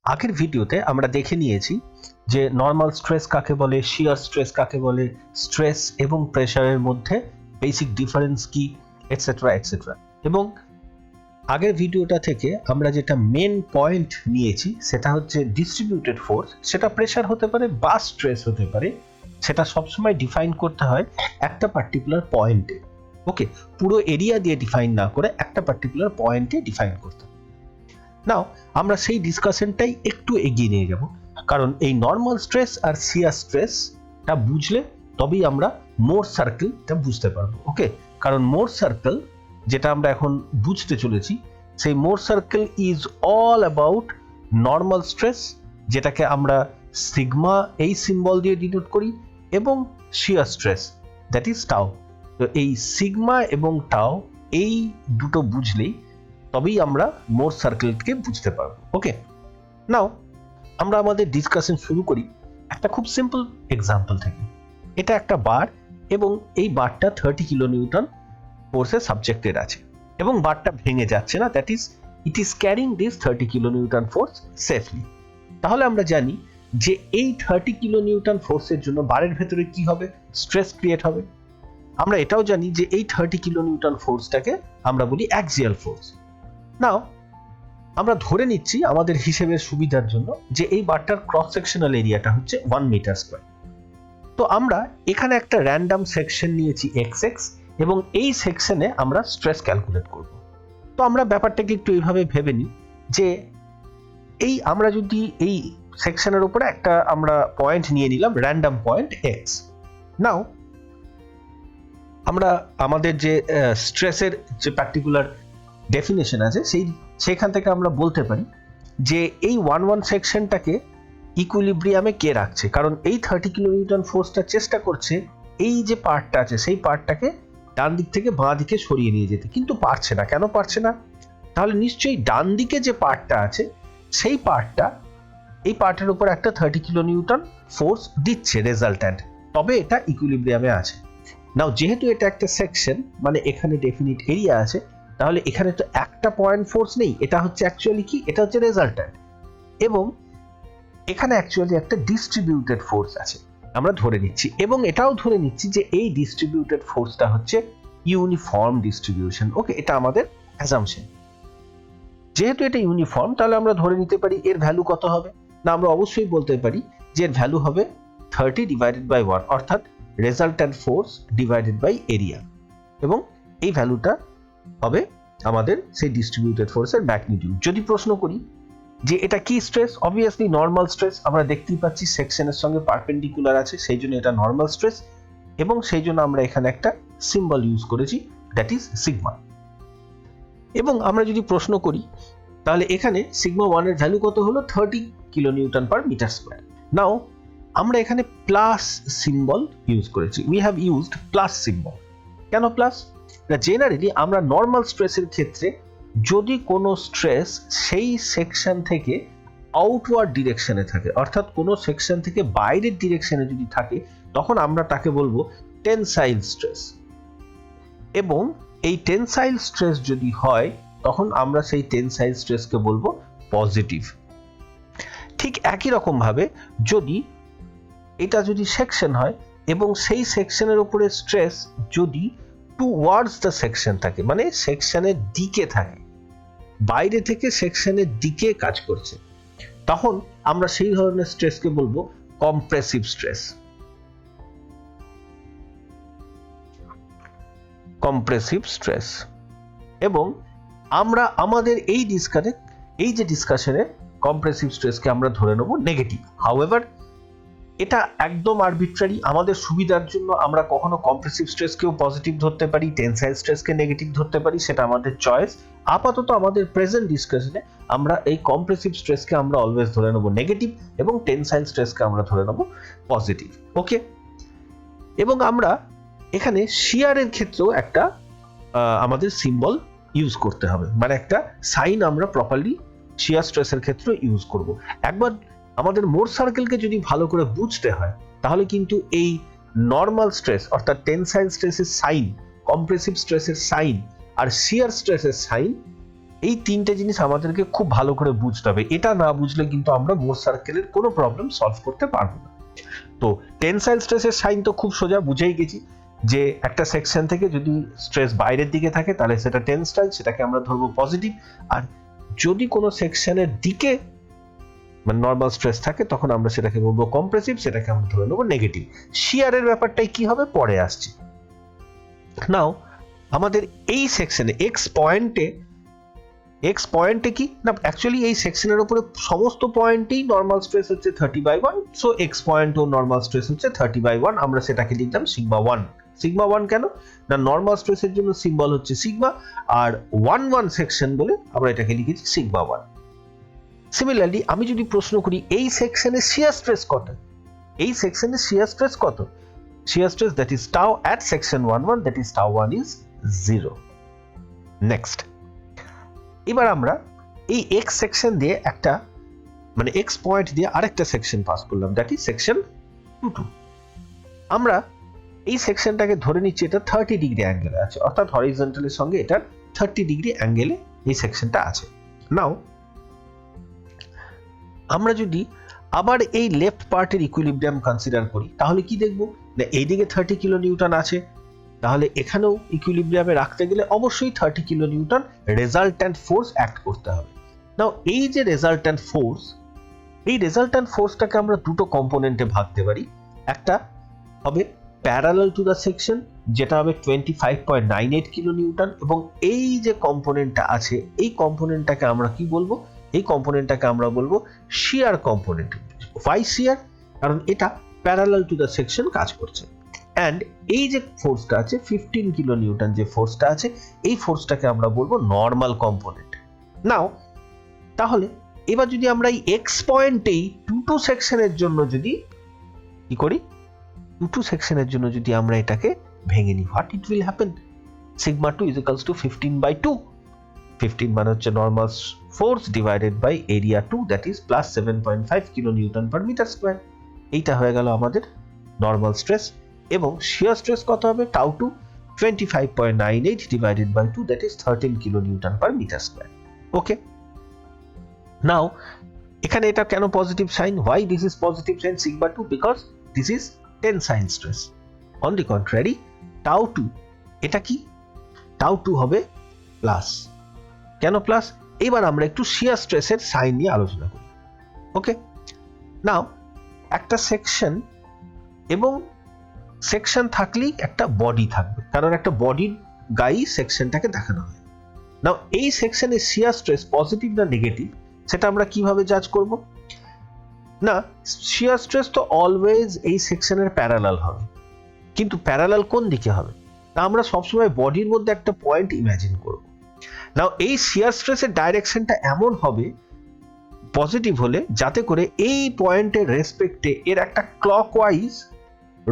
আগের ভিডিওতে আমরা দেখে নিয়েছি যে নর্মাল স্ট্রেস কাকে বলে, শিয়ার স্ট্রেস কাকে বলে, স্ট্রেস এবং প্রেসারের মধ্যে বেসিক ডিফারেন্স কি, এটসেট্রা এটসেট্রা। এবং আগের ভিডিওটা থেকে আমরা যেটা মেন পয়েন্ট নিয়েছি সেটা হচ্ছে ডিস্ট্রিবিউটেড ফোর্স, সেটা প্রেসার হতে পারে বা স্ট্রেস হতে পারে, সেটা সবসময় ডিফাইন করতে হয় একটা পার্টিকুলার পয়েন্টে। ওকে, পুরো এরিয়া দিয়ে ডিফাইন না করে একটা পার্টিকুলার পয়েন্টে ডিফাইন করতে। নাও আমরা সেই ডিসকাশনটাই একটু এগিয়ে নিয়ে যাব, কারণ এই নর্মাল স্ট্রেস আর শিয়ার স্ট্রেসটা বুঝলে তবেই আমরা মোর সার্কেলটা বুঝতে পারবো। ওকে, কারণ মোর সার্কেল যেটা আমরা এখন বুঝতে চলেছি, সেই Mohr circle is all about normal stress, যেটাকে আমরা সিগমা এই সিম্বল দিয়ে ডিনোট করি, এবং শিয়ার স্ট্রেস দ্যাট ইজ টাও। তো এই সিগমা এবং টাও এই দুটো বুঝলেই তবেই আমরা মোর সার্কেলকে বুঝতে পারবো। ওকে, নাও আমরা আমাদের ডিসকাশন শুরু করি একটা খুব সিম্পল এক্সাম্পল থেকে। এটা একটা বার এবং এই বারটা 30 কিলো নিউটন ফোর্সে সাবজেক্টেড আছে এবং বারটা ভেঙে যাচ্ছে না, that is it is carrying this 30 kilo Newton force safely. তাহলে আমরা জানি যে এই 30 কিলো নিউটন ফোর্সের জন্য বারের ভেতরে কি হবে, স্ট্রেস ক্রিয়েট হবে। আমরা এটাও জানি যে এই 30 কিলো নিউটন ফোর্সটাকে আমরা বলি অ্যাক্সিয়াল ফোর্স। নাও আমরা ধরে নিচ্ছি আমাদের হিসেবের সুবিধার জন্য যে এই বারটার ক্রস সেকশনাল এরিয়াটা হচ্ছে 1 মিটার স্কয়ার। তো আমরা এখানে একটা র্যান্ডম সেকশন নিয়েছি xx এবং এই সেকশনে আমরা স্ট্রেস ক্যালকুলেট করব। তো আমরা ব্যাপারটাকে একটু এইভাবে ভেবে নিই যে এই আমরা যদি এই সেকশনের উপরে একটা আমরা পয়েন্ট নিয়ে নিলাম, র্যান্ডম পয়েন্ট x। নাও আমরা আমাদের যে স্ট্রেসের যে পার্টিকুলার ডেফিনেশন আছে সেখান থেকে আমরা বলতে পারি যে এই 1-1 সেকশনটাকে ইকুইলিব্রিয়ামে কে রাখছে, কারণ এই 30 কিলো নিউটন ফোর্সটা চেষ্টা করছে এই যে পার্টটা আছে সেই পার্টটাকে ডান দিক থেকে বাঁ দিকে সরিয়ে নিয়ে যেতে, কিন্তু পারছে না। কেন পারছে না? তাহলে নিশ্চয়ই ডান দিকে যে পার্টটা আছে সেই পার্টটা এই পার্টের উপর একটা 30 কিলো নিউটন ফোর্স দিচ্ছে রেজাল্ট্যান্ট, তবে এটা ইকুইলিব্রিয়ামে আছে। নাও যেহেতু এটা একটা সেকশন, মানে এখানে ডেফিনিট এরিয়া আছে, তাহলে এখানে তো একটা পয়েন্ট ফোর্স নেই, এটা হচ্ছে অ্যাকচুয়ালি কি, এটা হচ্ছে রেজাল্ট্যান্ট। এবং এখানে অ্যাকচুয়ালি একটা ডিস্ট্রিবিউটেড ফোর্স আছে আমরা ধরে নিচ্ছি, এবং এটাও ধরে নিচ্ছি যে এই ডিস্ট্রিবিউটেড ফোর্সটা হচ্ছে ইউনিফর্ম ডিস্ট্রিবিউশন। ওকে, এটা আমাদের অ্যাজাম্পশন। যেহেতু এটা ইউনিফর্ম, তাহলে আমরা ধরে নিতে পারি এর ভ্যালু কত হবে। না, আমরা অবশ্যই বলতে পারি যে এর ভ্যালু হবে 30 ডিভাইডেড বাই 1, অর্থাৎ resultant force divided by area, এবং এই ভ্যালুটা হবে আমাদের সেই ডিস্ট্রিবিউটেড ফোর্সের ম্যাগনিটিউড। যদি প্রশ্ন করি যে এটা কি স্ট্রেস, অবভিয়াসলি নর্মাল স্ট্রেস। আমরা দেখতেই পাচ্ছি সেকশনের সঙ্গে পারপেন্ডিকুলার আছে, সেই জন্য এটা নর্মাল স্ট্রেস, এবং সেই জন্য আমরা এখানে একটা সিম্বল ইউজ করেছি দ্যাট ইজ সিগমা। এবং আমরা যদি প্রশ্ন করি তাহলে এখানে সিগমা 1 এর ভ্যালু কত হলো, 30 kilo newton per metre square. Now আমরা এখানে প্লাস সিম্বল ইউজ করেছি, we have used plus symbol. কেন প্লাস? না, জেনারেলি আমরা নর্মাল স্ট্রেসের ক্ষেত্রে যদি কোনো স্ট্রেস সেই সেকশন থেকে আউটওয়ার্ড ডিরেকশনে থাকে, অর্থাৎ কোনো সেকশন থেকে বাইরের ডিরেকশনে যদি থাকে, তখন আমরা তাকে বলবো টেনসাইল স্ট্রেস। এবং এই টেনসাইল স্ট্রেস যদি হয় তখন আমরা সেই টেনসাইল স্ট্রেসকে বলবো পজিটিভ। ঠিক একই রকম ভাবে যদি এটা যদি সেকশন হয় এবং সেই সেকশনের উপরে স্ট্রেস যদি টুওয়ার্ডস দ্য সেকশন থাকে, মানে সেকশনের দিকে থাকে, বাইরে থেকে সেকশনের দিকে কাজ করছে, তখন আমরা সেই ধরনের স্ট্রেসকে বলবো কম্প্রেসিভ স্ট্রেস। Compressive stress. এবং আমরা আমাদের এই ডিসকাশনে কম্প্রেসিভ স্ট্রেসকে আমরা ধরে নেব নেগেটিভ। হাউএভার এটা একদম আরবিট্রারি, আমাদের সুবিধার জন্য আমরা কখনো কম্প্রেসিভ স্ট্রেসকেও পজিটিভ ধরতে পারি, টেনসাইল স্ট্রেসকে নেগেটিভ ধরতে পারি, সেটা আমাদের চয়েস। আপাতত আমাদের প্রেজেন্ট ডিসকাশনে আমরা এই কম্প্রেসিভ স্ট্রেসকে আমরা অলওয়েজ ধরে নেব নেগেটিভ এবং টেনসাইল স্ট্রেসকে আমরা ধরে নেব পজিটিভ। ওকে, এবং আমরা এখানে শিয়ারের ক্ষেত্রেও একটা আমাদের সিম্বল ইউজ করতে হবে, মানে একটা সাইন আমরা প্রপারলি শিয়ার স্ট্রেসের ক্ষেত্রে ইউজ করব। একবার আমাদের মোর সার্কেলকে যদি ভালো করে বুঝতে হয় তাহলে কিন্তু এই নর্মাল স্ট্রেস অর্থাৎ টেনসাইল স্ট্রেসের সাইন, কম্প্রেসিভ স্ট্রেসের সাইন আর শিয়ার স্ট্রেসের সাইন এই তিনটে জিনিস আমাদেরকে খুব ভালো করে বুঝতে হবে, এটা না বুঝলে কিন্তু আমরা মোর সার্কেলের কোনো প্রবলেম সলভ করতে পারবো না। তো টেনসাইল স্ট্রেসের সাইন তো খুব সোজা, বুঝেই গেছি যে একটা সেকশন থেকে যদি স্ট্রেস বাইরের দিকে থাকে তাহলে সেটা টেনসাইল, সেটাকে আমরা ধরবো পজিটিভ। আর যদি কোনো সেকশনের দিকে মানে নর্মাল স্ট্রেস থাকে তখন আমরা সেটাকে বলবো কম্প্রেসিভ, সেটাকে আমরা ধরে নেবো নেগেটিভ। শিয়ারের ব্যাপারটাই কি হবে পরে আসছি। নাও আমাদের এই সেকশনে এক্স পয়েন্টে কি না, অ্যাকচুয়ালি এই সেকশনের উপরে সমস্ত পয়েন্টেই নর্মাল স্ট্রেস হচ্ছে 30/1, সো এক্স পয়েন্ট ও নর্মাল স্ট্রেস হচ্ছে 30/1, আমরা সেটাকে লিখলাম সিগমা 1। সিগমা 1 কেন না, নর্মাল স্ট্রেসের জন্য সিম্বল হচ্ছে সিগমা, আর 1 সেকশন বলে আমরা এটাকে লিখেছি সিগমা 1। সিমিলারলি আমি যদি প্রশ্ন করি এই সেকশনে শিয়ার স্ট্রেস কত, এই সেকশনে শিয়ার স্ট্রেস কত, shear stress that is tau at section 1 that is tau 1 is 0। Next, এবার আমরা এই এক্স সেকশন দিয়ে একটা মানে এক্স পয়েন্ট দিয়ে আরেকটা সেকশন পাস করলাম দ্যাট ইজ সেকশন 2। আমরা এই সেকশনটাকে ধরে নিচ্ছি এটা 30 ডিগ্রি অ্যাঙ্গেলে আছে, অর্থাৎ হরিজন্টালের সঙ্গে এটার 30 ডিগ্রি অ্যাঙ্গেলে এই সেকশনটা আছে। নাও আমরা যদি আবার এই লেফট পার্টের ইকুইলিব্রিয়াম কনসিডার করি তাহলে কি দেখব না, এইদিকে 30 কিলো নিউটন আছে, তাহলে এখানেও ইকুইলিব্রিয়ামে রাখতে গেলে অবশ্যই 30 kilo Newton resultant force act করতে হবে। নাও এই যে রেজাল্ট্যান্ট ফোর্স, এই রেজাল্ট্যান্ট ফোর্সটাকে আমরা দুটো কম্পোনেন্টে ভাগতে পারি। একটা হবে প্যারালাল টু দ্য সেকশন, যেটা হবে 25.98 কিলো নিউটন, এবং এই যে কম্পোনেন্টটা আছে এই কম্পোনেন্টটাকে আমরা কি বলবো, এই কম্পোনেন্টটাকে আমরা বলবো শিয়ার কম্পোনেন্ট। ওয়াই শিয়ার? কারণ এটা প্যারালাল টু দ্য সেকশন কাজ করছে। অ্যান্ড এই যে ফোর্সটা আছে 15 কিলো নিউটন, যে ফোর্সটা আছে এই ফোর্সটাকে আমরা বলবো নর্মাল কম্পোনেন্ট। নাও তাহলে এবার যদি আমরা এই এক্স পয়েন্টেই টু সেকশনের জন্য যদি কি করি, টু সেকশনের জন্য যদি আমরা এটাকে ভেঙে নিই, what it will happen, sigma 2 is equals to 15/2। 15 মানে হচ্ছে normal force divided by area 2 that is plus 7.5 kilo newton per metre square. এইটা হয়ে গেল আমাদের নর্মাল স্ট্রেস। এবং শিয়ার স্ট্রেস কত হবে, tau 2 25.98 divided by 2 that is 13 kilo newton per metre square. Okay, now এখানে এটা কেন positive sign, why this is positive sign sigma 2, because this is tensile stress. On the contrary tau 2, এটা কি, tau 2 হবে plus. কেন plus? এবার আমরা একটু শিয়ার স্ট্রেসের সাইন নিয়ে আলোচনা করি। ওকে, নাও একটা সেকশন, এবং সেকশন থাকলেই একটা বডি থাকবে, কারণ একটা বডির গায়ে সেকশনটাকে দেখানো হয়। নাও এই সেকশনে শিয়ার স্ট্রেস পজিটিভ না নেগেটিভ সেটা আমরা কিভাবে জাজ করব? না, শিয়ার স্ট্রেস তো অলওয়েজ এই সেকশনের প্যারালাল হবে, কিন্তু প্যারালাল কোন দিকে হবে? তা আমরা সবসময় বডির মধ্যে একটা পয়েন্ট ইমাজিন করব। নাও এই শিয়ার স্ট্রেসের ডাইরেকশনটা এমন হবে পজিটিভ হলে যাতে করে এই পয়েন্টের রেসপেক্টে এর একটা ক্লকওয়াইজ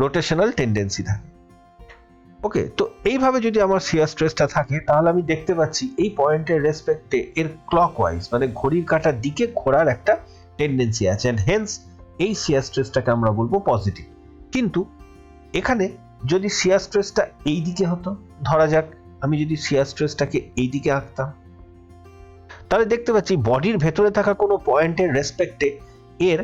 রোটেশনাল টেন্ডেন্সি থাকে। ওকে, তো এইভাবে যদি আমার শিয়ার স্ট্রেসটা থাকে তাহলে আমি দেখতে পাচ্ছি এই পয়েন্টের রেসপেক্টে এর ক্লকওয়াইজ মানে ঘড়ির কাঁটার দিকে ঘোরার একটা টেন্ডেন্সি আছে, এন্ড হেন্স এই শিয়ার স্ট্রেসটাকে আমরা বলবো পজিটিভ। কিন্তু এখানে যদি শিয়ার স্ট্রেসটা এই দিকে হতো, ধরা যাক আমি যদি শিয়ার স্ট্রেসটাকে এই দিকে আঁকতাম, তাহলে দেখতে পাচ্ছি বডির ভেতরে থাকা কোনো পয়েন্টের রেসপেক্টে এর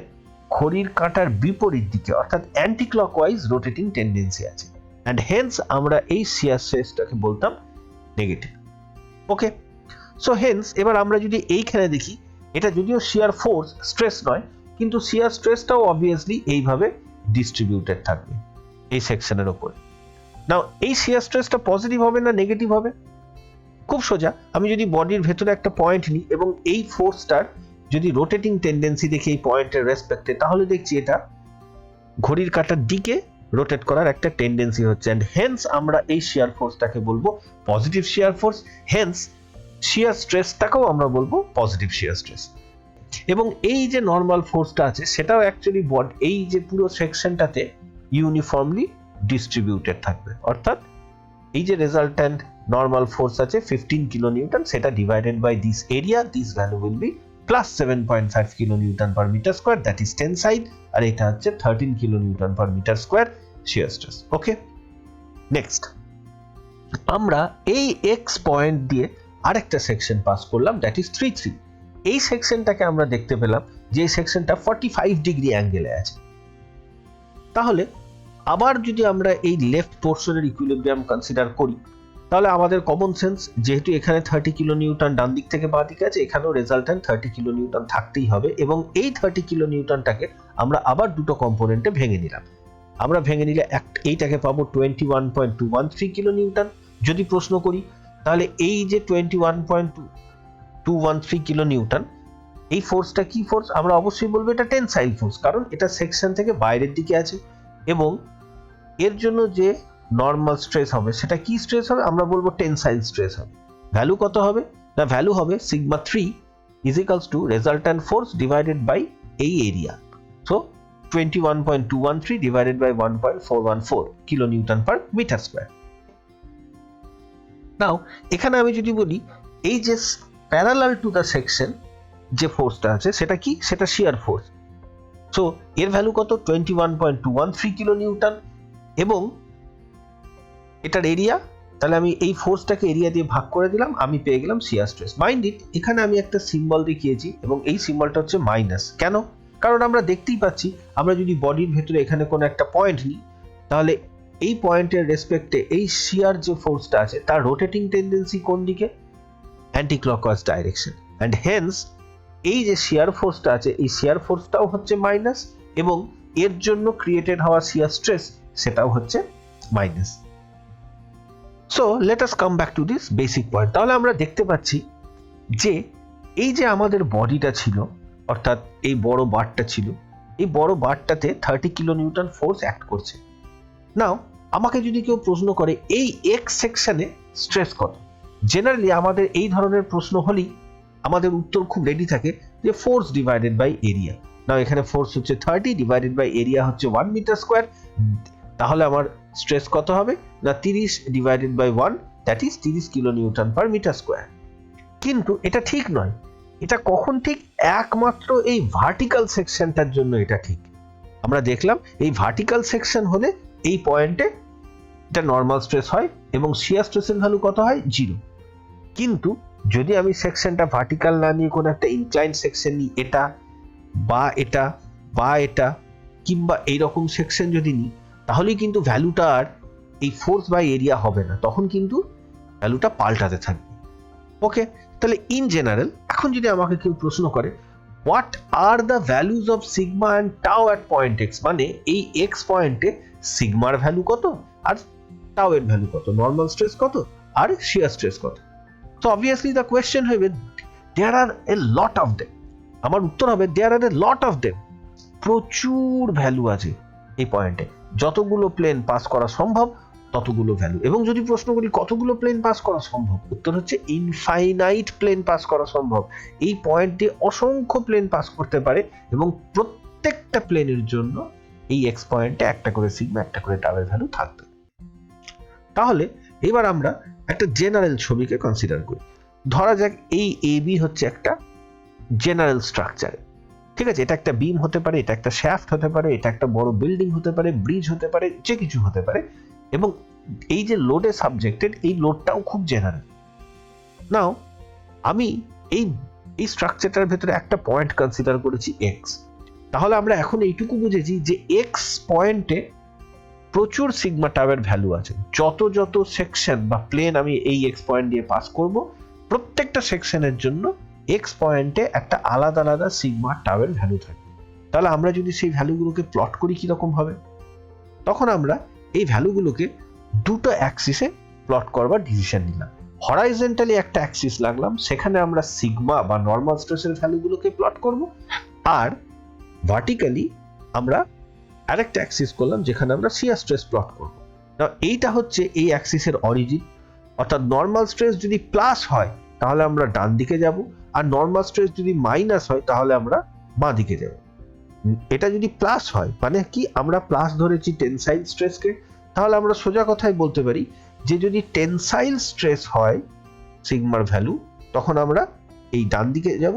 ঘড়ির কাঁটার বিপরীত দিকে অর্থাৎ অ্যান্টি ক্লকওয়াইজ রোটেটিং টেন্ডেন্সি আছে, অ্যান্ড হেন্স আমরা এই শিয়ার স্ট্রেসটাকে বলতাম নেগেটিভ। ওকে, সো হেন্স এবার আমরা যদি এইখানে দেখি, এটা যদিও শিয়ার ফোর্স স্ট্রেস নয়, কিন্তু শিয়ার স্ট্রেসটাও অবভিয়াসলি এইভাবে ডিস্ট্রিবিউটেড থাকবে এই সেকশনের উপরে। নাও এই শিয়ার স্ট্রেসটা পজিটিভ হবে না নেগেটিভ হবে? খুব সোজা, আমি যদি বডির ভেতরে একটা পয়েন্ট নিই এবং এই ফোর্সটার যদি রোটেটিং টেন্ডেন্সি দেখি এই পয়েন্টের রেসপেক্টে, তাহলে দেখছি এটা ঘড়ির কাঁটার দিকে রোটেট করার একটা টেন্ডেন্সি হচ্ছে, এন্ড হেন্স আমরা এই শিয়ার ফোর্সটাকে বলবো পজিটিভ শিয়ার ফোর্স। হেন্স শিয়ার স্ট্রেসটাকেও আমরা বলবো পজিটিভ শিয়ার স্ট্রেস। এবং এই যে নর্মাল ফোর্সটা আছে সেটাও অ্যাকচুয়ালি এই যে পুরো সেকশনটাতে ইউনিফর্মলি ডিস্ট্রিবিউটেড থাকবে, অর্থাৎ এই যে রেজাল্ট্যান্ট নর্মাল ফোর্স আছে 15 কিলো নিউটন, সেটা divided by this area, this value will be plus 7.5 kilo newton per metre square, that is tensile, আর এটা হচ্ছে 13 kilo newton per metre square shear stress. Okay, next আমরা এই X point দিয়ে আরেকটা section pass করলাম, that is 3-3। এই সেকশনটাকে আমরা দেখতে পেলাম যে এই সেকশনটা 45 ডিগ্রি অ্যাঙ্গেলে আছে। তাহলে আবার যদি আমরা এই লেফট পোর্শনের ইকুইলিব্রিয়াম কনসিডার করি, তাহলে আমাদের কমন সেন্স, যেহেতু এখানে 30 কিলো নিউটন ডান দিক থেকে বাঁ দিকে আছে, এখানেও রেজাল্টেন্ট 30 কিলো নিউটন থাকতেই হবে, এবং এই 30 কিলো নিউটনটাকে আমরা আবার দুটো কম্পোনেন্টে ভেঙে নিলাম। আমরা ভেঙে নিলে এইটাকে পাবো 21.213 কিলো নিউটন। যদি প্রশ্ন করি তাহলে এই যে 21.213 কিলো নিউটন, এই ফোর্সটা কি ফোর্স? আমরা অবশ্যই বলবো এটা টেনসাইল ফোর্স, কারণ এটা সেকশন থেকে বাইরের দিকে আছে, এবং এর জন্য যে নর্মাল স্ট্রেস হবে সেটা কি স্ট্রেস হবে? আমরা বলবো টেনসাইল স্ট্রেস হবে। ভ্যালু কত হবে? না, ভ্যালু হবে sigma 3 is equals to resultant force divided by এই এরিয়া। So 21.213 divided by 1.414 kilo newton per metre square. Now এখানে আমি যদি বলি এই যে প্যারালাল টু দ্য সেকশন যে ফোর্সটা আছে সেটা কি? সেটা শিয়ার ফোর্স। সো এর ভ্যালু কত? 21.213 কিলো নিউটন, এবং এটার এরিয়া, তাহলে আমি এই ফোর্সটাকে এরিয়া দিয়ে ভাগ করে দিলাম, আমি পেয়ে গেলাম শিয়ার স্ট্রেস। মাইন্ড ইট, এখানে আমি একটা সিম্বল দেখিয়েছি এবং এই সিম্বলটা হচ্ছে মাইনাস। কেন? কারণ আমরা দেখতেই পাচ্ছি, আমরা যদি বডির ভেতরে এখানে কোনো একটা পয়েন্ট নিই, তাহলে এই পয়েন্টের রেসপেক্টে এই শিয়ার যে ফোর্সটা আছে তার রোটেটিং টেন্ডেন্সি কোন দিকে? Anti clockwise direction, and hence এই যে শিয়ার ফোর্সটা আছে এই শিয়ার ফোর্সটাও হচ্ছে মাইনাস, এবং এর জন্য ক্রিয়েটেড হওয়া শিয়ার স্ট্রেস সেটাও হচ্ছে minus. So let us come back to this basic point. তাহলে আমরা দেখতে পাচ্ছি যে এই যে আমাদের বডিটা ছিল, অর্থাৎ এই বড় বারটা ছিল, এই বড় বারটাতে 30 কিলো নিউটন ফোর্স অ্যাক্ট করছে। নাও আমাকে যদি কেউ প্রশ্ন করে এই এক্স সেকশনে স্ট্রেস কত, জেনারেলি আমাদের এই ধরনের প্রশ্ন হলেই আমাদের উত্তর খুব রেডি থাকে যে ফোর্স ডিভাইডেড বাই এরিয়া। নাও এখানে ফোর্স হচ্ছে 30 ডিভাইডেড বাই এরিয়া হচ্ছে 1 মিটার স্কোয়ার, তাহলে আমার স্ট্রেস কত হবে? না 30 divided by 1, that is 30 kilo newton per metre square. কিন্তু এটা ঠিক নয়। এটা কখন ঠিক? একমাত্র এই ভার্টিক্যাল সেকশনটার জন্য এটা ঠিক। আমরা দেখলাম এই ভার্টিক্যাল সেকশন হলে এই পয়েন্টে এটা নর্মাল স্ট্রেস হয় এবং শিয়ার স্ট্রেসের ভ্যালু কত হয়? 0। কিন্তু যদি আমি সেকশনটা ভার্টিক্যাল না নিয়ে কোনো একটা ইনক্লাইন সেকশন নিই, এটা বা এটা বা এটা কিংবা এইরকম সেকশন যদি নিই, তাহলেই কিন্তু ভ্যালুটা আর এই ফোর্স বাই এরিয়া হবে না, তখন কিন্তু ভ্যালুটা পাল্টাতে থাকবে। ওকে, তাহলে ইন জেনারেল এখন যদি আমাকে কেউ প্রশ্ন করে what are the values of sigma and টাও অ্যাট পয়েন্ট এক্স, মানে এই এক্স পয়েন্টে সিগমার ভ্যালু কত আর টাও এর ভ্যালু কত, নর্মাল স্ট্রেস কত আর শিয়ার স্ট্রেস কত, তো অবভিয়াসলি দ্য কোয়েশ্চেন হবে দেয়ার আর এ লট অফ দেম। আমার উত্তর হবে দেয়ার আর এ লট অফ দেম, প্রচুর ভ্যালু আছে এই পয়েন্টে, যতগুলো প্লেন পাস করা সম্ভব ততগুলো ভ্যালু। এবং যদি প্রশ্ন করি কতগুলো প্লেন পাস করা সম্ভব, উত্তর হচ্ছে ইনফাইনাইট প্লেন পাস করা সম্ভব। এই পয়েন্ট দিয়ে অসংখ্য প্লেন পাস করতে পারে এবং প্রত্যেকটা প্লেনের জন্য এই এক্স পয়েন্টে একটা করে সিগমা একটা করে টাওয়ের ভ্যালু থাকবে। তাহলে এবার আমরা একটা জেনারেল ছবিকে কনসিডার করি। ধরা যাক এই এবি হচ্ছে একটা জেনারেল স্ট্রাকচার, ঠিক আছে? এটা একটা বিম হতে পারে, এটা একটা শ্যাফট হতে পারে, এটা একটা বড় বিল্ডিং হতে পারে, ব্রিজ হতে পারে, যে কিছু হতে পারে, এবং এই যে লোডে সাবজেক্টেড এই লোডটাও খুব জেনারেল। নাও আমি এই স্ট্রাকচারটার ভেতরে একটা পয়েন্ট কনসিডার করেছি এক্স। তাহলে আমরা এখন এইটুকু বুঝেছি যে এক্স পয়েন্টে প্রচুর সিগমা টাওয়ের ভ্যালু আছে। যত যত সেকশন বা প্লেন আমি এই এক্স পয়েন্ট দিয়ে পাস করব, প্রত্যেকটা সেকশনের জন্য এক্স পয়েন্টে একটা আলাদা আলাদা সিগমা টাওয়ের ভ্যালু থাকবে। তাহলে আমরা যদি সেই ভ্যালুগুলোকে প্লট করি কিরকম হবে, তখন আমরা এই ভ্যালুগুলোকে দুটো অ্যাক্সিসে প্লট করবার ডিসিশন নিলাম। হরাইজন্টালি একটা অ্যাক্সিস লাগলাম, সেখানে আমরা সিগমা বা নর্মাল স্ট্রেসের ভ্যালুগুলোকে প্লট করব, আর ভার্টিক্যালি আমরা আরেকটা অ্যাক্সিস করলাম যেখানে আমরা শিয়ার স্ট্রেস প্লট করব। না এইটা হচ্ছে এই অ্যাক্সিসের অরিজিন, অর্থাৎ নর্মাল স্ট্রেস যদি প্লাস হয় তাহলে আমরা ডান দিকে যাব, আর নর্মাল স্ট্রেস যদি মাইনাস হয় তাহলে আমরা বাঁ দিকে যাব। এটা যদি প্লাস হয় মানে কি, আমরা প্লাস ধরেছি টেনসাইল স্ট্রেসকে, তাহলে আমরা সোজা কথাই বলতে পারি যে যদি টেনসাইল স্ট্রেস হয় সিগমার ভ্যালু, তখন আমরা এই ডান দিকে যাব,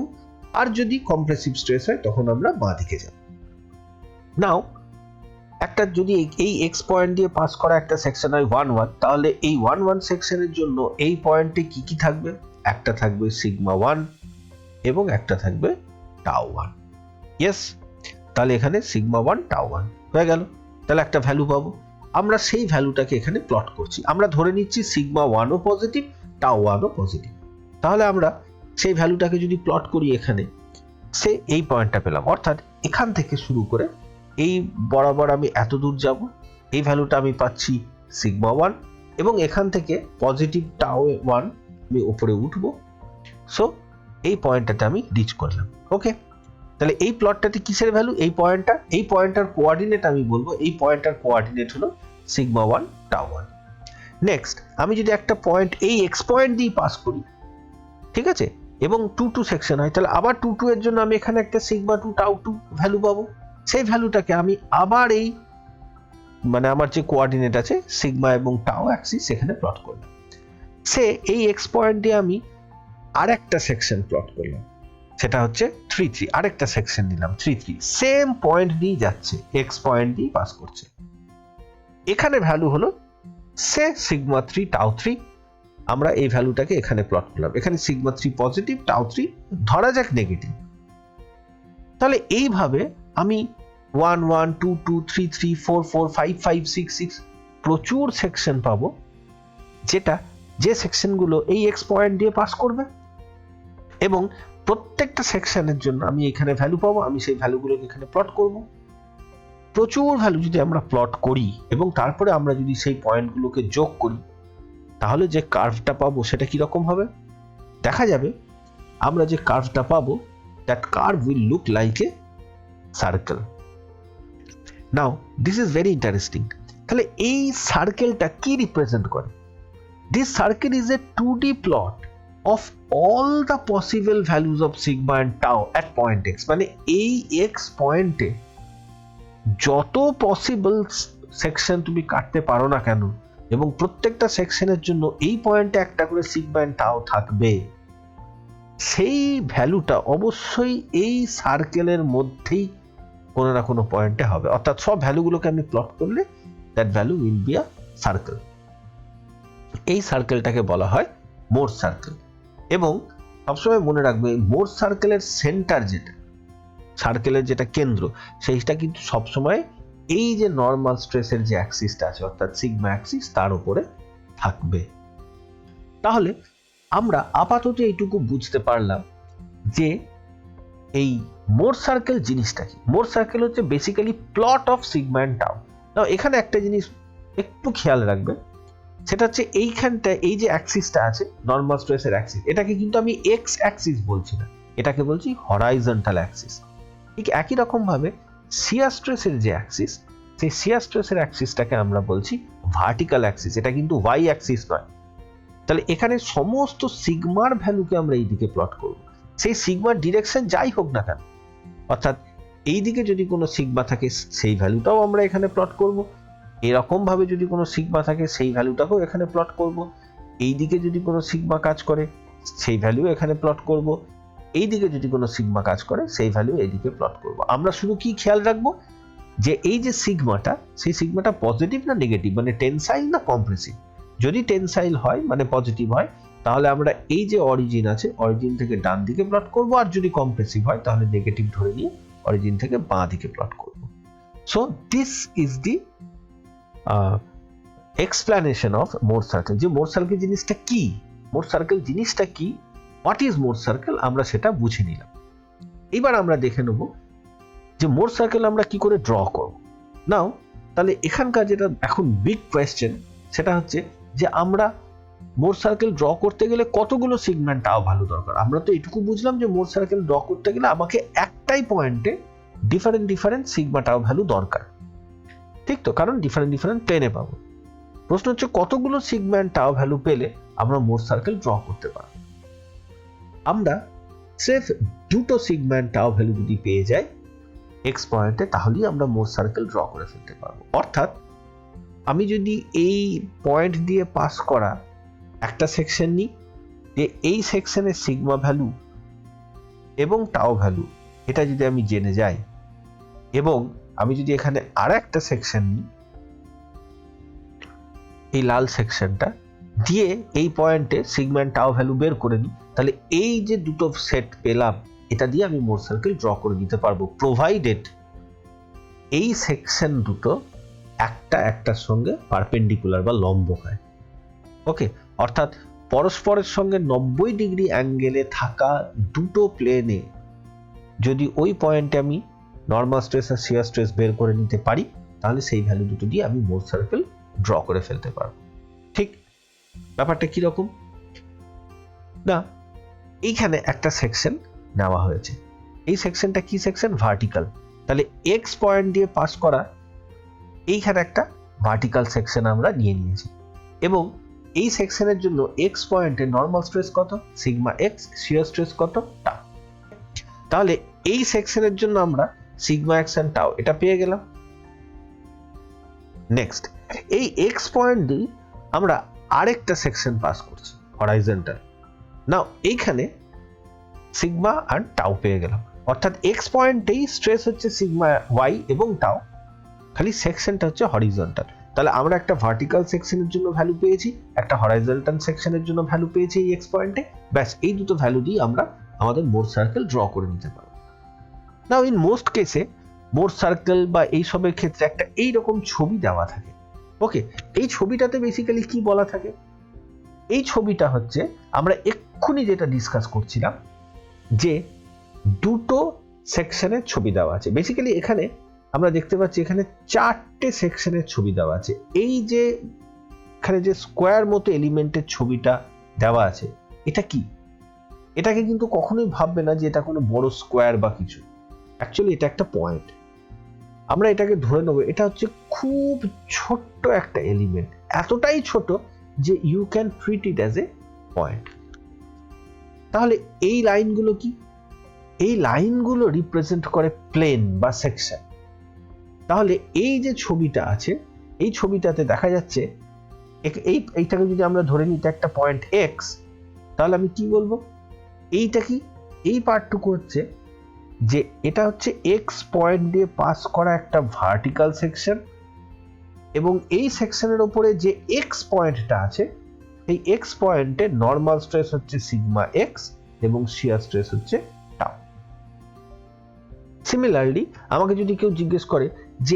আর যদি কম্প্রেসিভ স্ট্রেস হয় তখন আমরা বাঁ দিকে যাব। নাও একটা যদি এই এক্স পয়েন্ট দিয়ে পাস করা একটা সেকশন হয় 1-1, তাহলে এই 1-1 সেকশনের জন্য এই পয়েন্টে কি কি থাকবে? একটা থাকবে সিগমা 1 এবং একটা থাকবে টাও 1। ইয়েস, তাহলে এখানে সিগমা 1 টাও 1 হয়ে গেল। তাহলে একটা ভ্যালু পাবো, আমরা সেই ভ্যালুটাকে এখানে প্লট করছি। আমরা ধরে নিচ্ছি সিগমা 1ও পজিটিভ, টাও 1ও পজিটিভ। তাহলে আমরা সেই ভ্যালুটাকে যদি প্লট করি এখানে, সে এই পয়েন্টটা পেলাম। অর্থাৎ এখান থেকে শুরু করে এই বরাবর আমি এত দূর যাব, এই ভ্যালুটা আমি পাচ্ছি সিগমা 1, এবং এখান থেকে পজিটিভ টাও 1 আমি উপরে উঠব। সো এই পয়েন্টটাতে আমি রিচ করলাম। ওকে, তাহলে এই প্লটটাতে কিসের ভ্যালু? এই পয়েন্টটার কোঅর্ডিনেট আমি বলবো, এই পয়েন্টটার কোঅর্ডিনেট হলো সিগমা 1 টাও 1। নেক্সট, আমি যদি একটা পয়েন্ট এই এক্স পয়েন্ট দিয়ে পাস করি, ঠিক আছে, এবং 2 সেকশন হয়, তাহলে আবার 2 এর জন্য আমি এখানে একটা সিগমা 2 টাও 2 ভ্যালু পাবো। সেই ভ্যালুটাকে আমি আবার এই মানে আমার যে কোঅর্ডিনেট আছে সিগমা এবং টাও অ্যাক্সিস সেখানে প্লট করলাম। সে এই এক্স পয়েন্ট দিয়ে আমি আরেকটা সেকশন প্লট করলাম, সেটা হচ্ছে 3 3। আরেকটা সেকশন নিলাম 3 3, সেম পয়েন্ট দিয়ে যাচ্ছে, এক্স পয়েন্ট দিয়ে পাস করছে। এখানে ভ্যালু হলো সে সিগমা 3 টাও 3। আমরা এই ভ্যালুটাকে এখানে প্লট করলাম। এখানে সিগমা 3 পজিটিভ, টাও 3 ধরা যাক নেগেটিভ। তাহলে এইভাবে আমি 1 1 2 2 3 3 4 4 5 5 6 6 প্রচুর সেকশন পাবো, যে সেকশনগুলো এই এক্স পয়েন্ট দিয়ে পাস করবে, এবং প্রত্যেকটা সেকশনের জন্য আমি এখানে ভ্যালু পাবো। আমি সেই ভ্যালুগুলোকে এখানে প্লট করব। প্রচুর ভ্যালু যদি আমরা প্লট করি এবং তারপরে আমরা যদি সেই পয়েন্টগুলোকে যোগ করি, তাহলে যে কার্ভটা পাবো সেটা কিরকম হবে দেখা যাবে। আমরা যে কার্ভটা পাবো, that curve will look like a circle. Now this is very interesting. তাহলে এই সার্কেলটা কি রিপ্রেজেন্ট করে? This circle is a 2D plot of all the possible values of sigma and tau at point x। মানে এই x পয়েন্টে যত possible section তুমি কাটতে পারো না কেন, এবং প্রত্যেকটা সেকশনের জন্য এই পয়েন্টে একটা করে সিগমা এন্ড টাও থাকবে, সেই ভ্যালুটা অবশ্যই এই সার্কেলের মধ্যেই কোনো না কোনো পয়েন্টে হবে। অর্থাৎ সব ভ্যালুগুলোকে আমি প্লট করলে that value will be a circle. এই সার্কেলটাকে বলা হয় মোর সার্কেল। এবং সবসময় মনে রাখবে, মোর সার্কেলের সেন্টার যেটা, সার্কেলের যেটা কেন্দ্র, সেইটা কিন্তু সবসময় এই যে নর্মাল স্ট্রেসের যে অ্যাক্সিসটা আছে অর্থাৎ সিগমা অ্যাক্সিস, তার উপরে থাকবে। তাহলে আমরা আপাতত এইটুকু বুঝতে পারলাম যে এই মোর সার্কেল জিনিসটা কি। মোর সার্কেল হচ্ছে basically plot of sigma and tau. Now এখানে একটা জিনিস একটু খেয়াল রাখবে, সেটা হচ্ছে এইখানটা এই যে অ্যাক্সিসটা আছে নর্মাল স্ট্রেসের অ্যাক্সিস, এটাকে কিন্তু আমি এক্স অ্যাক্সিস বলছি না, এটাকে বলছি হরাইজন্টাল অ্যাক্সিস। ঠিক একই রকম ভাবে শিয়ার স্ট্রেসের যে অ্যাক্সিস, সেই শিয়ার স্ট্রেসের অ্যাক্সিসটাকে আমরা বলছি ভার্টিক্যাল অ্যাক্সিস, এটা কিন্তু ওয়াই অ্যাক্সিস নয়। তাহলে এখানে সমস্ত সিগমার ভ্যালুকে আমরা এইদিকে প্লট করব, সেই সিগমার ডিরেকশন যাই হোক না কেন। অর্থাৎ এই দিকে যদি কোনো সিগমা থাকে সেই ভ্যালুটাও আমরা এখানে প্লট করব, এরকম ভাবে যদি কোনো সিগমা থাকে সেই ভ্যালুটাকেও এখানে প্লট করব, এই দিকে যদি কোনো সিগমা কাজ করে সেই ভ্যালু এখানে প্লট করব, এই দিকে যদি কোনো সিগমা কাজ করে সেই ভ্যালু এইদিকে প্লট করব। আমরা শুধু কি খেয়াল রাখবো যে এই যে সিগমাটা, সেই সিগমাটা পজিটিভ না নেগেটিভ, মানে টেনসাইল না কম্প্রেসিভ। যদি টেনসাইল হয় মানে পজিটিভ হয়, তাহলে আমরা এই যে অরিজিন আছে অরিজিন থেকে ডান দিকে প্লট করব, আর যদি কম্প্রেসিভ হয় তাহলে নেগেটিভ ধরে নিয়ে অরিজিন থেকে বাঁ দিকে প্লট করব। So this is the explanation of more circle. যে মোর সার্কেল জিনিসটা কি, মোর সার্কেল জিনিসটা কি, হোয়াট ইজ মোর সার্কেল, আমরা সেটা বুঝে নিলাম। এবার আমরা দেখে নেব যে মোর সার্কেল আমরা কি করে ড্র করব। নাও তাহলে এখানকার যেটা এখন বিগ কোয়েশ্চেন, সেটা হচ্ছে যে আমরা মোর সার্কেল ড্র করতে গেলে কতগুলো সিগমা এন্ড টাও ভ্যালু দরকার। আমরা তো এটুকু বুঝলাম যে মোর সার্কেল ড্র করতে গেলে আমাকে একটাই পয়েন্টে ডিফারেন্ট সিগমা টাও ভ্যালু দরকার, ঠিক তো, কারণ ডিফারেন্ট প্লেনে পাবো। প্রশ্ন হচ্ছে কতগুলো সিগমা এন্ড টাও ভ্যালু পেলে আমরা মোর সার্কেল ড্র করতে পারবো। আমরা সির্ফ দুটো সিগমা এন্ড টাও ভ্যালু যদি পেয়ে যাই এক্স পয়েন্টে, তাহলেই আমরা মোর সার্কেল ড্র করে ফেলতে পারবো। অর্থাৎ আমি যদি এই পয়েন্ট দিয়ে পাস করা একটা সেকশন নিই, যে এই সেকশনের সিগমা ভ্যালু এবং টাও ভ্যালু এটা যদি আমি জেনে যাই, এবং আমি যদি এখানে আর একটা সেকশন নিই, এই লাল সেকশনটা, দিয়ে এই পয়েন্টে সিগমা এন্ড টাও ভ্যালু বের করে নিই, তাহলে এই যে দুটো সেট পেলাম এটা দিয়ে আমি মোর সার্কেল ড্র করে নিতে পারবো, প্রোভাইডেড এই সেকশন দুটো একটা একটার সঙ্গে পারপেন্ডিকুলার বা লম্ব হয়। ওকে, অর্থাৎ পরস্পরের সঙ্গে 90 ডিগ্রি অ্যাঙ্গেলে থাকা দুটো প্লেনে যদি ওই পয়েন্টে আমি নর্মাল স্ট্রেস আর শিয়ার স্ট্রেস বের করে নিতে পারি, তাহলে সেই ভ্যালু দুটো দিয়ে আমি মোর সার্কেল ড্র করে ফেলতে পারবো। ঠিক ব্যাপারটা কিরকম না, এইখানে একটা সেকশন নেওয়া হয়েছে, এই সেকশনটা কি সেকশন? ভার্টিক্যাল। তাহলে এক্স পয়েন্ট দিয়ে পাস করা এইখানে একটা ভার্টিক্যাল সেকশন আমরা নিয়ে নিয়েছি, এবং এই সেকশনের জন্য এক্স পয়েন্টে নর্মাল স্ট্রেস কত? সিগমা এক্স, শিয়ার স্ট্রেস কত? টাউ। তাহলে এই সেকশনের জন্য আমরা সিগমা এক্স এন্ড টাউ এটা পেয়ে গেলাম। নেক্সট, এই এক্স পয়েন্ট দিয়ে আমরা আরেকটা সেকশন পাস করছি হরাইজন্টাল। নাও এইখানে সিগমা আর টাউ পেয়ে গেলাম, অর্থাৎ এক্স পয়েন্টেই স্ট্রেস হচ্ছে সিগমা ওয়াই এবং টাউ, খালি সেকশনটা হচ্ছে হরিজন্টাল। তাহলে আমরা একটা ভার্টিক্যাল সেকশনের জন্য ভ্যালু পেয়েছি, একটা হরাইজন্টাল সেকশনের জন্য ভ্যালু পেয়েছি এই এক্স পয়েন্টে। ব্যাস, এই দুটো ভ্যালু দিয়ে আমরা আমাদের মোর সার্কেল ড্র করে নিতে পারবো। নাও ইন মোস্ট কেসে মোর সার্কেল বা এইসবের ক্ষেত্রে একটা এইরকম ছবি দেওয়া থাকে। ওকে, এই ছবিটাতে বেসিক্যালি কি বলা থাকে? এই ছবিটা হচ্ছে আমরা এক্ষুনি যেটা ডিসকাস করছিলাম, যে দুটো সেকশনের ছবি দেওয়া আছে। বেসিক্যালি এখানে আমরা দেখতে পাচ্ছি এখানে 4টে সেকশনের ছবি দেওয়া আছে। এই যে এখানে যে স্কোয়ার মতো এলিমেন্টের ছবিটা দেওয়া আছে, এটা কি? এটাকে কিন্তু কখনোই ভাববে না যে এটা কোনো বড় স্কোয়ার বা কিছু। অ্যাকচুয়ালি এটা একটা পয়েন্ট। আমরা এটাকে ধরে নেব এটা হচ্ছে খুব ছোট্ট একটা এলিমেন্ট, এতটাই ছোট যে you can treat it as a point. তাহলে এই লাইনগুলো কি? এই লাইনগুলো রিপ্রেজেন্ট করে প্লেন বা সেকশন। তাহলে এই যে ছবিটা আছে, এই ছবিটাতে দেখা যাচ্ছে এইটাকে যদি আমরা ধরে নিই এটা একটা পয়েন্ট এক্স, তাহলে আমি কি বলবো? এইটা কি? এই পার্টটুকু হচ্ছে যে এটা হচ্ছে এক্স পয়েন্ট দিয়ে পাস করা একটা ভার্টিক্যাল সেকশন, এবং এই সেকশনের উপরে যে এক্স পয়েন্টটা আছে, এই এক্স পয়েন্টে নর্মাল স্ট্রেস হচ্ছে সিগমা এক্স এবং শিয়ার স্ট্রেস হচ্ছে টাউ। সিমিলারলি আমাকে যদি কেউ জিজ্ঞেস করে যে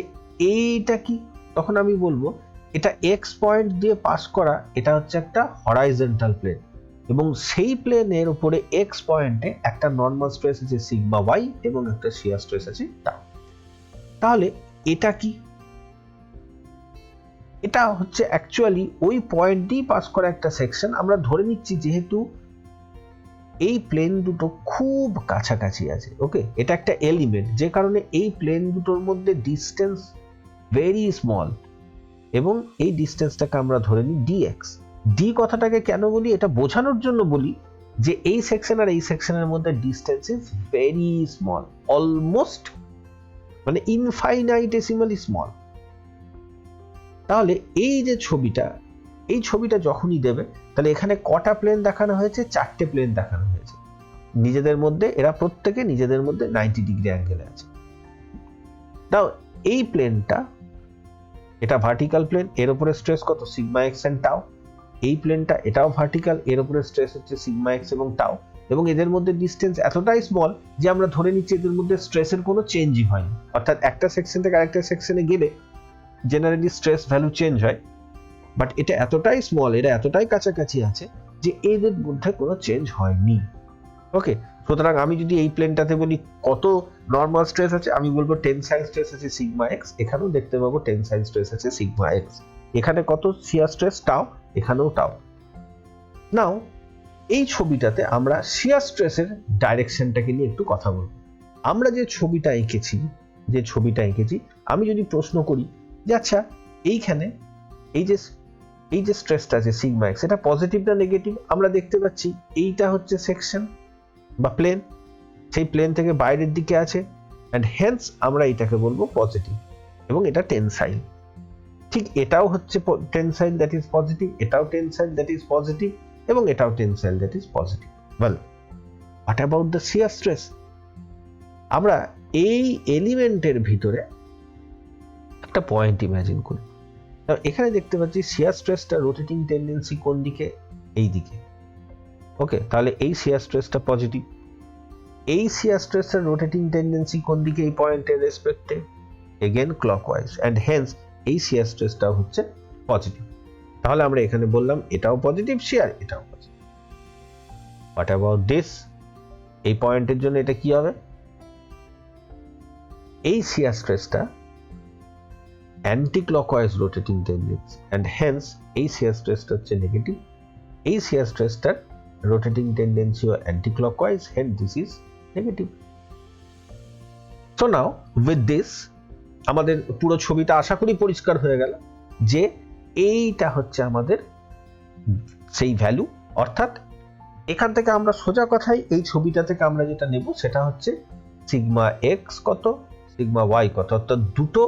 এইটা কি, তখন আমি বলবো এটা এক্স পয়েন্ট দিয়ে পাস করা, এটা হচ্ছে একটা হরাইজন্টাল প্লেন, এবং সেই প্লেনের উপরে এক্স পয়েন্টে একটা নর্মাল স্ট্রেস আছে সিগমা ওয়াই এবং একটা শিয়ার স্ট্রেস আছে টাউ। তাহলে এটা কি? এটা হচ্ছে অ্যাকচুয়ালি ওই পয়েন্ট দিয়ে পাস করা একটা সেকশন। আমরা ধরে নিচ্ছি যেহেতু এই প্লেন দুটো খুব কাছাকাছি আছে, ওকে, এটা একটা এলিমেন্ট, যে কারণে এই প্লেন দুটোর মধ্যে ডিস্টেন্স ভেরি স্মল, এবং এই ডিস্টেন্সটাকে আমরা ধরে নিই ডিএক্স। ডি কথাটাকে কেন বলি? এটা বোঝানোর জন্য বলি যে এই সেকশন আর এই সেকশনের মধ্যে distance is very small, almost মানে ইনফাইনাইটেসিমালি স্মল। তাহলে এই যে ছবিটা, এই ছবিটা যখনই দেবে, তাহলে এখানে কটা প্লেন দেখানো হয়েছে? 4টে প্লেন দেখানো হয়েছে। নিজেদের মধ্যে এরা প্রত্যেকে নিজেদের মধ্যে 90 ডিগ্রি অ্যাঙ্গেলে আছে। নাও এই প্লেনটা, এটা ভার্টিক্যাল প্লেন, এর উপরে স্ট্রেস কত? Sigma x and tau. এই প্লেনটা এটাও ভার্টিক্যাল, এর উপরে স্ট্রেস হচ্ছে সিগমা এক্স এবং টাউ, এবং এদের মধ্যে ডিস্টেন্স এতটাই স্মল যে আমরা ধরে নিচ্ছি এদের মধ্যে স্ট্রেসের কোনো চেঞ্জই হয়নি। অর্থাৎ একটা সেকশন থেকে আরেকটা সেকশনে গেলে জেনারেলি স্ট্রেস ভ্যালু চেঞ্জ হয়, বাট এটা এতটাই স্মল, এরা এতটাই কাছাকাছি আছে যে এদের মধ্যে কোনো চেঞ্জ হয়নি। ওকে, সুতরাং আমি যদি এই প্লেনটাতে বলি কত নর্মাল স্ট্রেস আছে, আমি বলবো টেনসাইল স্ট্রেস আছে সিগমা এক্স, এখানেও দেখতে পাবো টেনসাইল স্ট্রেস আছে সিগমা এক্স। এখানে কত? শিয়ার স্ট্রেস টাও, এখানেও টাও। নাও এই ছবিটাতে আমরা শিয়ার স্ট্রেসের ডাইরেকশনটাকে নিয়ে একটু কথা বলবো। আমরা যে ছবিটা এঁকেছি, আমি যদি প্রশ্ন করি যে আচ্ছা এইখানে এই যে স্ট্রেসটা আছে সিগমা এক্স, এটা পজিটিভ না নেগেটিভ? আমরা দেখতে পাচ্ছি এইটা হচ্ছে সেকশন বা প্লেন, সেই প্লেন থেকে বাইরের দিকে আছে, অ্যান্ড হেন্স আমরা এটাকে বলবো পজিটিভ, এবং এটা টেনসাইল। ঠিক এটাও হচ্ছে টেনসাইল দ্যাট ইজ পজিটিভ, এটাও টেনসাইল দ্যাট ইজ পজিটিভ, এবং এটাও tensile that is positive. Well, what about the shear stress? আমরা এই এলিমেন্টের ভিতরে একটা পয়েন্ট ইমাজিন করি, এখানে দেখতে পাচ্ছি শিয়ার স্ট্রেসটা রোটেটিং টেন্ডেন্সি কোন দিকে, এই দিকে। ওকে, তাহলে এই শিয়ার স্ট্রেসটা পজিটিভ। এই শিয়ার স্ট্রেসের রোটেটিং টেন্ডেন্সি কোন দিকে এই পয়েন্টের রেসপেক্টে, এগেন ক্লকওয়াইজ, অ্যান্ড হেন্স এই শিয়ার স্ট্রেসটা হচ্ছে পজিটিভ। তাহলে আমরা এখানে বললাম এটাও পজিটিভ শিয়ার, এটাও পজিটিভ। What about this? এই পয়েন্টের জন্য এটা কি হবে? এই শিয়ার স্ট্রেসটা anti clockwise rotating tendency, and hence এই শিয়ার স্ট্রেসটা হচ্ছে নেগেটিভ। এই শিয়ার স্ট্রেসটার রোটেটিং টেন্ডেন্সি ও anti clockwise, hence this is negative. So now with this আমাদের পুরো ছবিটা আশা করি পরিষ্কার হয়ে গেল যে এইটা হচ্ছে আমাদের সেই ভ্যালু। অর্থাৎ এখান থেকে আমরা সোজা কথাই এই ছবিটা থেকে আমরা যেটা নেব সেটা হচ্ছে সিগমা এক্স কত, সিগমা ওয়াই কত, অর্থাৎ দুটো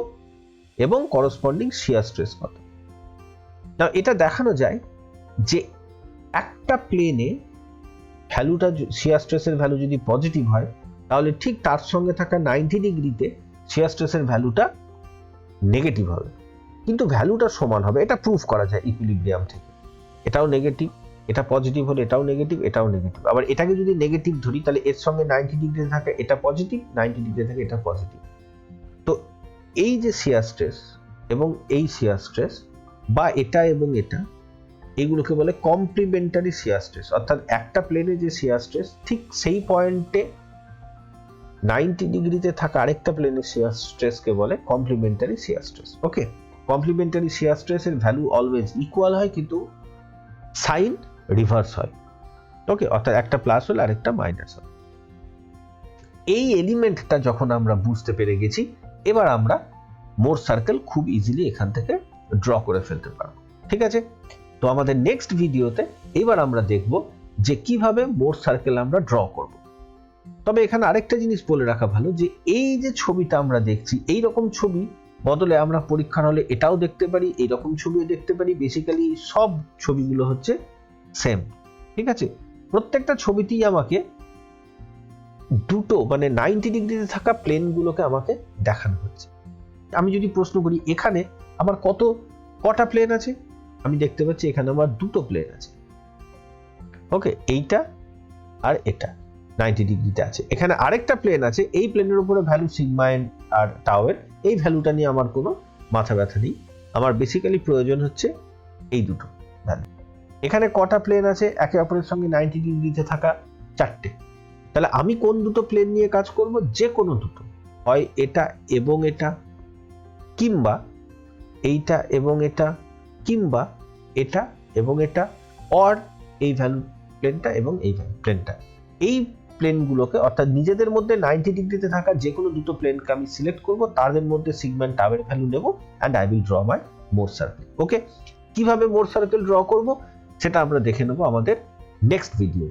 এবং করসপন্ডিং শিয়ার স্ট্রেস কত। না, এটা দেখানো যায় যে একটা প্লেনে ভ্যালুটা, শিয়ার স্ট্রেসের ভ্যালু যদি পজিটিভ হয় তাহলে ঠিক তার সঙ্গে থাকা 90 ডিগ্রিতে শিয়ার স্ট্রেসের ভ্যালুটা নেগেটিভ হবে, কিন্তু ভ্যালুটা সমান হবে। এটা প্রুফ করা যায় ইকুইলিব্রিয়াম থেকে। এটাও নেগেটিভ, এটা পজিটিভ হলে এটাও নেগেটিভ, এটাও নেগেটিভ। আবার এটাকে যদি নেগেটিভ ধরি তাহলে এর সঙ্গে 90 ডিগ্রিতে থাকে এটা পজিটিভ, 90 ডিগ্রিতে থাকে এটা পজিটিভ। তো এই যে শিয়ার স্ট্রেস এবং এই শিয়ার স্ট্রেস বা এটা এবং এটা, এগুলোকে বলে কমপ্লিমেন্টারি শিয়ার স্ট্রেস। অর্থাৎ একটা প্লেনে যে শিয়ার স্ট্রেস ঠিক সেই পয়েন্টে 90 ডিগ্রিতে থাকা আরেকটা প্লেনের শিয়ার স্ট্রেসকে বলে কমপ্লিমেন্টারি শিয়ার স্ট্রেস। ওকে, কমপ্লিমেন্টারি শিয়ার স্ট্রেসের ভ্যালু অলওয়েজ ইকুয়াল হয়, কিন্তু সাইন রিভার্স হয়। ওকে, অর্থাৎ একটা প্লাস হলে আরেকটা মাইনাস হয়। এই এলিমেন্টটা যখন আমরা বুঝতে পেরে গেছি, এবার আমরা মোর সার্কেল খুব ইজিলি এখান থেকে ড্র করে ফেলতে পারবো। ঠিক আছে, তো আমাদের নেক্সট ভিডিওতে এবার আমরা দেখব যে কিভাবে মোর সার্কেল আমরা ড্র করব। তবে এখানে আরেকটা জিনিস বলে রাখা ভালো যে এই যে ছবিটা আমরা দেখছি, এই রকম ছবি বদলে আমরা পরীক্ষার হলে এটাও দেখতে পারি, এইরকম ছবিও দেখতে পারি। বেসিক্যালি সব ছবিগুলো হচ্ছে সেম। ঠিক আছে, প্রত্যেকটা ছবিতেই আমাকে দুটো মানে 90 ডিগ্রিতে থাকা প্লেনগুলোকে আমাকে দেখানো হচ্ছে। আমি যদি প্রশ্ন করি এখানে আমার কটা প্লেন আছে, আমি দেখতে পাচ্ছি এখানে আমার দুটো প্লেন আছে। ওকে, এইটা আর এটা 90 ডিগ্রিতে আছে। এখানে আরেকটা প্লেন আছে, এই প্লেনের উপরে ভ্যালু সিগমা এন আর টাউ এর, এই ভ্যালুটা নিয়ে আমার কোনো মাথা ব্যথা নেই। আমার বেসিক্যালি প্রয়োজন হচ্ছে এই দুটো ভ্যালু। এখানে কটা প্লেন আছে একে অপরের সঙ্গে 90 ডিগ্রিতে থাকা? চারটে। তাহলে আমি কোন দুটো প্লেন নিয়ে কাজ করব? যে কোনো দুটো, হয় এটা এবং এটা, কিংবা এইটা এবং এটা, কিংবা এটা এবং এটা, অর এই ভ্যালু প্লেনটা এবং এই ভ্যালু প্লেনটা। এই প্লেনগুলোকে অর্থাৎ নিজেদের মধ্যে 90 ডিগ্রিতে থাকা যে কোনো দুটো প্লেনকে আমি সিলেক্ট করব, তাদের মধ্যে সিগমা এন্ড টাউ এর ভ্যালু নেব, and I will draw my Mohr circle. Okay, কিভাবে মোর সার্কেল ড্র করব সেটা আমরা দেখে নেব আমাদের নেক্সট ভিডিও।